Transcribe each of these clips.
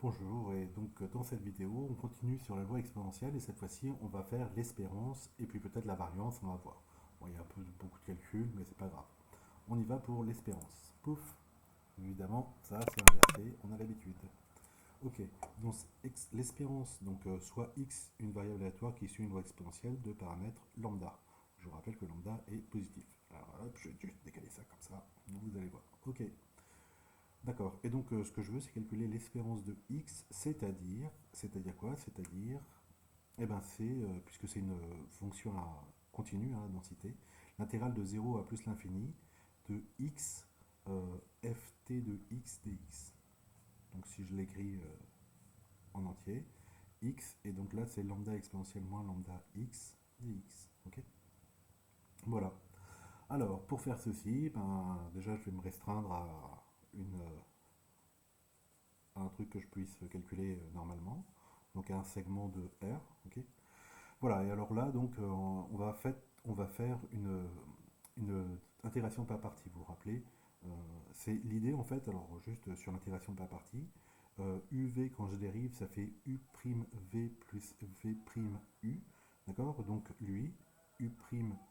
Bonjour, et donc dans cette vidéo, on continue sur la loi exponentielle et cette fois-ci, on va faire l'espérance et puis peut-être la variance, on va voir. Bon, il y a beaucoup de calculs, mais c'est pas grave. On y va pour l'espérance. Pouf, évidemment, ça c'est inversé, on a l'habitude. Ok, donc l'espérance, soit x, une variable aléatoire qui suit une loi exponentielle de paramètres lambda. Je vous rappelle que lambda est positif. Alors hop, je vais juste décaler ça comme ça, vous allez voir. Ok, d'accord. Et donc, ce que je veux, c'est calculer l'espérance de x, c'est-à-dire quoi? C'est-à-dire, eh ben, puisque c'est une fonction continue, hein, densité, l'intégrale de 0 à plus l'infini de x ft de x dx. Donc, si je l'écris en entier, x, et donc là, c'est lambda exponentielle moins lambda x dx. Ok. Voilà. Alors, pour faire ceci, ben, déjà, je vais me restreindre à une, un truc que je puisse calculer normalement, donc un segment de R. Ok. Voilà, et alors là, on va faire une intégration par partie, vous vous rappelez. Euh, c'est l'idée en fait, alors juste sur l'intégration par partie, UV quand je dérive, ça fait U' V plus V' U, d'accord. Donc lui, U'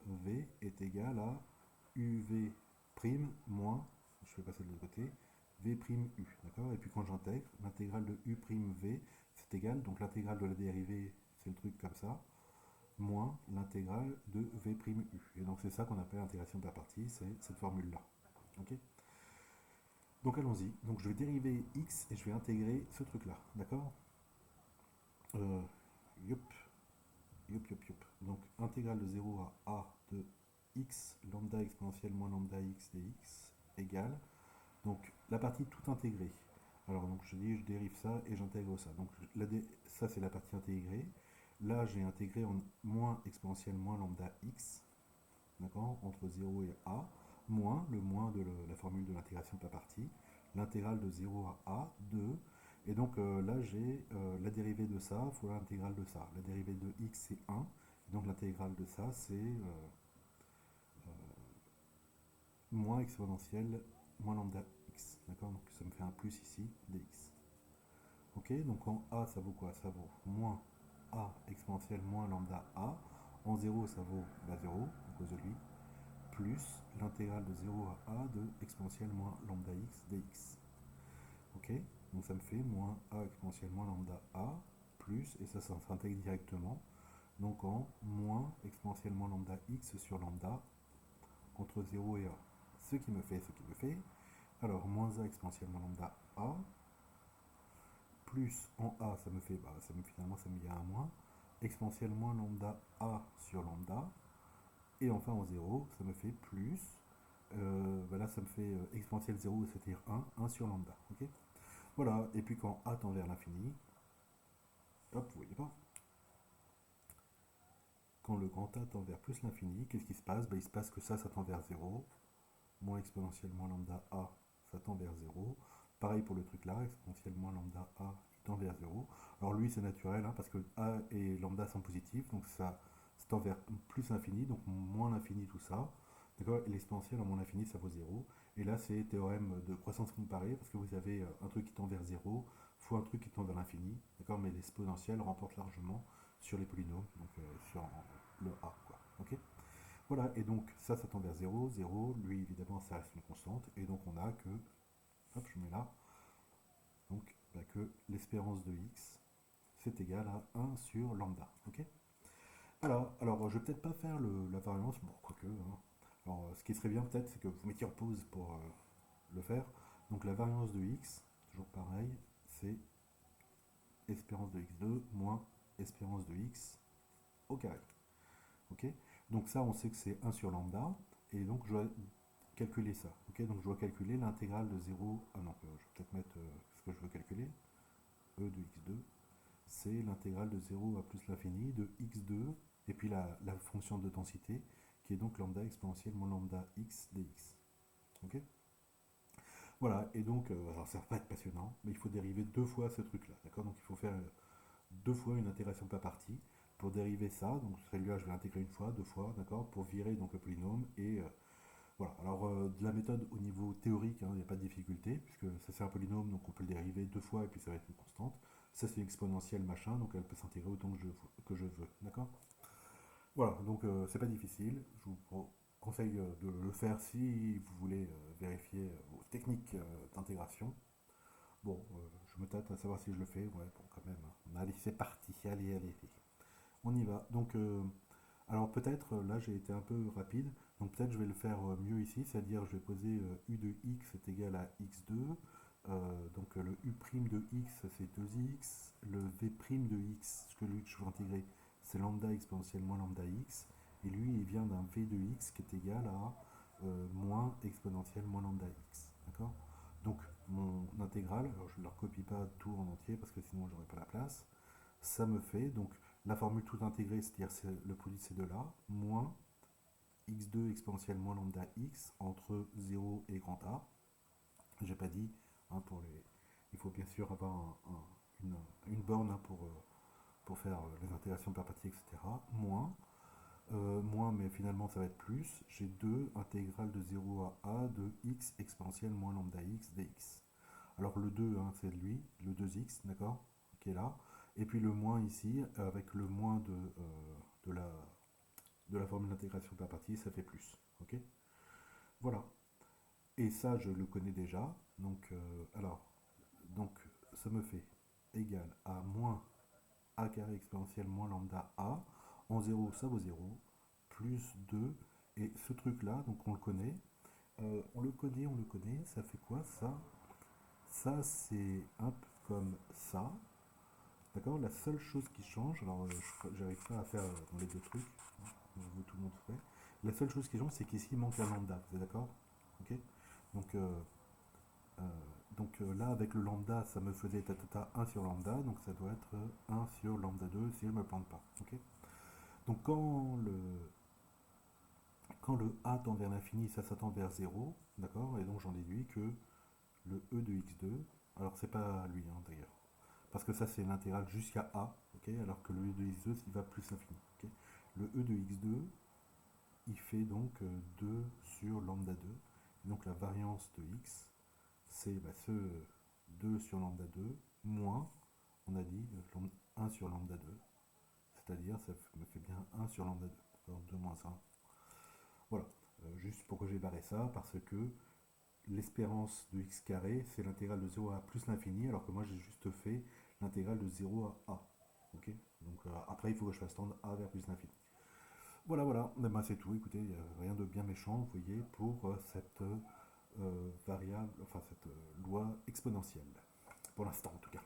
V est égal à UV' moins, je vais passer de l'autre côté, V' U, d'accord. Et puis quand j'intègre, l'intégrale de U' V, c'est égal, donc l'intégrale de la dérivée, c'est le truc comme ça, moins l'intégrale de V' U. Et donc c'est ça qu'on appelle l'intégration par partie, c'est cette formule-là. Ok. Donc allons-y. Donc je vais dériver x et je vais intégrer ce truc-là. D'accord. euh, Yup, yup. Donc intégrale de 0 à a de x lambda exponentielle moins lambda x dx égale. Donc la partie tout intégrée. Alors donc je dis je dérive ça et j'intègre ça. Donc ça c'est la partie intégrée. Là j'ai intégré en moins exponentielle moins lambda x, d'accord, entre 0 et a, moins le moins de la formule de l'intégration par partie, l'intégrale de 0 à a, 2, et donc là j'ai la dérivée de ça fois l'intégrale de ça. La dérivée de x c'est 1, et donc l'intégrale de ça c'est moins exponentielle moins lambda x, d'accord, donc ça me fait un plus ici, dx. Ok, donc en a ça vaut quoi? Ça vaut moins a exponentielle moins lambda a, en 0 ça vaut 0 à cause de lui, plus l'intégrale de 0 à a de exponentielle moins lambda x dx. Ok. Donc ça me fait moins a exponentielle moins lambda a, plus, et ça s'intègre directement, donc en moins exponentielle moins lambda x sur lambda entre 0 et a. Ce qui me fait, alors moins a exponentielle moins lambda a, plus en a, finalement ça me vient à moins, exponentielle moins lambda a sur lambda, et enfin en 0, ça me fait plus, là ça me fait exponentielle 0, c'est-à-dire 1 sur lambda. Ok. Voilà, et puis quand a tend vers l'infini, hop, vous voyez pas, quand le grand a tend vers plus l'infini, qu'est-ce qui se passe? Il se passe que ça tend vers 0, moins exponentielle moins lambda a, ça tend vers 0. Pareil pour le truc là, exponentielle moins lambda a, il tend vers 0. Alors lui c'est naturel, hein, parce que a et lambda sont positifs, donc ça tend vers plus l'infini, donc moins l'infini tout ça. D'accord. Et l'exponentielle en moins l'infini ça vaut 0. Et là c'est théorème de croissance comparée, parce que vous avez un truc qui tend vers 0 fois un truc qui tend vers l'infini, d'accord, mais l'exponentielle remporte largement sur les polynômes, donc sur le a, quoi. Ok. Voilà, et donc ça tend vers 0, 0, lui évidemment ça reste une constante, et donc on a que, hop, je mets là, donc que l'espérance de x, c'est égal à 1 sur lambda. Ok. Alors je vais peut-être pas faire la variance, bon, quoique, hein. Alors ce qui serait bien peut-être, c'est que vous mettiez en pause pour le faire. Donc la variance de x, toujours pareil, c'est espérance de x2 moins espérance de x au carré. Ok. Donc ça, on sait que c'est 1 sur lambda, et donc je dois calculer ça. Ok. Donc je dois calculer l'intégrale de 0. Ah non, je vais peut-être mettre ce que je veux calculer. E de x2, c'est l'intégrale de 0 à plus l'infini de x2, et puis la fonction de densité, qui est donc lambda exponentielle moins lambda x dx. Ok. Voilà, et donc, alors ça va pas être passionnant, mais il faut dériver deux fois ce truc-là, d'accord. Donc il faut faire deux fois une intégration par partie pour dériver ça. Donc celui-là, je vais l'intégrer une fois, deux fois, d'accord, pour virer donc le polynôme, et Voilà, alors de la méthode au niveau théorique, hein, il n'y a pas de difficulté, puisque ça c'est un polynôme, donc on peut le dériver deux fois et puis ça va être une constante. Ça c'est une exponentielle machin, donc elle peut s'intégrer autant que je veux, d'accord? Voilà, donc c'est pas difficile, je vous conseille de le faire si vous voulez vérifier vos techniques d'intégration. Bon, je me tâte à savoir si je le fais, ouais, bon quand même, hein. Allez, c'est parti, allez, allez, allez. On y va. Donc, alors peut-être, là j'ai été un peu rapide, donc peut-être je vais le faire mieux ici, c'est-à-dire je vais poser u de x est égal à x2, donc le u' de x c'est 2x, le v' de x, ce que lui que je veux intégrer, c'est lambda exponentielle moins lambda x, et lui il vient d'un v de x qui est égal à moins exponentielle moins lambda x, d'accord? Donc mon intégrale, alors je ne leur copie pas tout en entier parce que sinon j'aurais pas la place, ça me fait donc la formule tout intégrée, c'est-à-dire le produit de ces deux-là, moins x2 exponentielle moins lambda x entre 0 et grand A. J'ai pas dit, hein, il faut bien sûr avoir une borne hein, pour faire les intégrations par partie, etc. Moins, mais finalement ça va être plus. J'ai 2 intégrale de 0 à A de x exponentielle moins lambda x dx. Alors le 2, hein, c'est lui, le 2x, d'accord, qui est là. Et puis le moins ici, avec le moins de la, de la formule d'intégration par partie, ça fait plus. Ok. Voilà. Et ça, je le connais déjà. Donc, ça me fait égal à moins a carré exponentielle moins lambda a. En 0, ça vaut 0. Plus 2. Et ce truc-là, donc on le connaît. On le connaît. Ça fait quoi ça? Ça, c'est un peu comme ça. D'accord. La seule chose qui change, alors j'arrive pas à faire dans les deux trucs, hein, je veux tout montrer. La seule chose qui change, c'est qu'ici il manque un lambda, vous êtes d'accord? Ok. Donc, euh, là, avec le lambda, ça me faisait tata 1 sur lambda, donc ça doit être 1 sur lambda 2 si je ne me plante pas. Ok. Donc quand le a tend vers l'infini, ça tend vers 0, d'accord? Et donc j'en déduis que le e de x2, alors c'est pas lui hein, d'ailleurs, parce que ça c'est l'intégrale jusqu'à a, ok, alors que le e de x2 il va plus l'infini. Ok. Le e de x2 il fait donc 2 sur lambda 2, donc la variance de x c'est ce 2 sur lambda 2 moins, on a dit 1 sur lambda 2, c'est-à-dire ça me fait bien 1 sur lambda 2, alors 2 moins 1. Voilà, juste pourquoi j'ai barré ça, parce que l'espérance de x carré, c'est l'intégrale de 0 à plus l'infini, alors que moi j'ai juste fait l'intégrale de 0 à a. Ok. Donc après, il faut que je fasse tendre a vers plus l'infini. Voilà, voilà, ben, c'est tout. Écoutez, il n'y a rien de bien méchant, vous voyez, pour cette variable, enfin cette loi exponentielle. Pour l'instant, en tout cas.